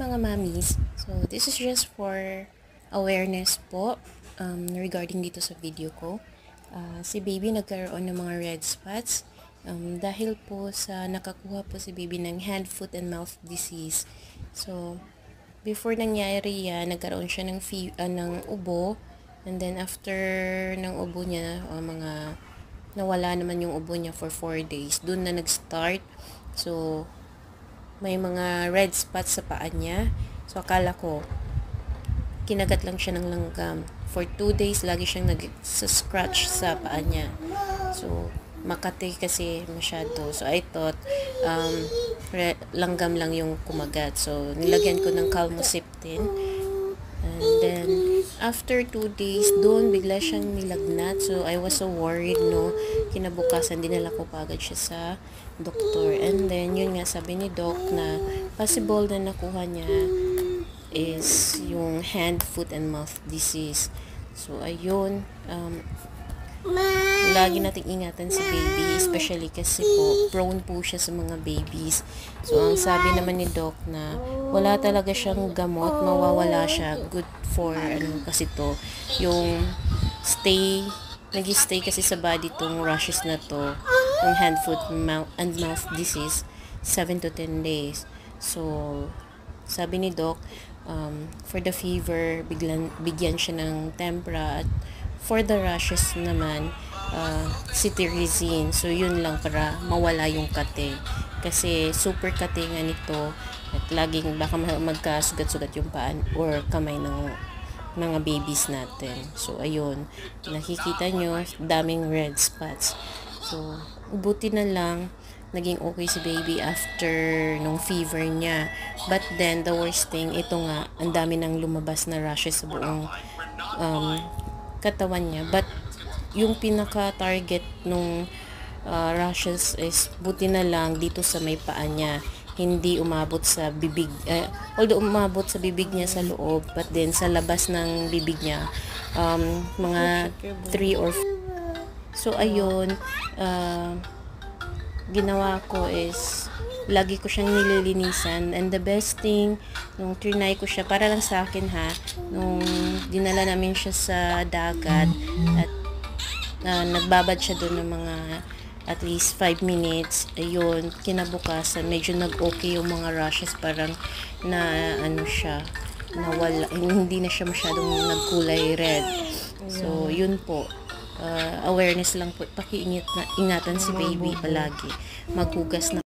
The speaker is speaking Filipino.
mga mommies. So, this is just for awareness po regarding dito sa video ko. Si baby nagkaroon ng mga red spots dahil po sa nakakuha po si baby ng hand, foot, and mouth disease. So, before nangyari yan, nagkaroon siya ng ubo. And then, after ng ubo niya, nawala naman yung ubo niya for 4 days. Doon na nag-start. So, may mga red spots sa paa niya. So, akala ko, kinagat lang siya ng langgam. For 2 days, lagi siyang nag-scratch sa paa niya. So, makati kasi masyado. So, I thought, langgam lang yung kumagat. So, nilagyan ko ng Calmoseptin. And then, after 2 days, doon bigla siyang nilagnat. So, I was so worried, no. Kinabukasan, dinala ko pagad siya sa doktor. And then, yun nga, sabi ni doc na possible na nakuha niya is yung hand, foot, and mouth disease. So, ayun. Lagi nating ingatan si baby, especially kasi po, prone po siya sa mga babies. So, ang sabi naman ni doc na wala talaga siyang gamot, mawawala siya. Good for, kasi to, yung nag-stay kasi sa body tong rashes na to, yung hand, foot, and mouth disease, 7 to 10 days. So, sabi ni doc, for the fever, bigyan siya ng tempra, at for the rashes naman, cetirizine. So, yun lang para mawala yung kate. Kasi, super kate nga nito. At laging baka magkasugat-sugat yung paan or kamay ng mga babies natin. So, ayun. Nakikita nyo, daming red spots. So, buti na lang, naging okay si baby after nung fever niya. But then, the worst thing, ito nga, ang dami nang lumabas na rashes sa buong katawan niya. But yung pinaka-target nung rashes is buti na lang dito sa may paa niya, hindi umabot sa bibig, although umabot sa bibig niya sa loob, but then sa labas ng bibig niya, mga 3 or 4. So ayun, ginawa ko is lagi ko siyang nililinisan, and the best thing, nung trinay ko siya, para lang sa akin ha, nung dinala namin siya sa dagat at nagbabad siya doon ng mga at least 5 minutes, ayun, kinabukasan medyo nag-okay yung mga rashes, parang na nawala, hindi na siya masyadong nagkulay red. So yun po, awareness lang po, ingatan si baby palagi, maghugas na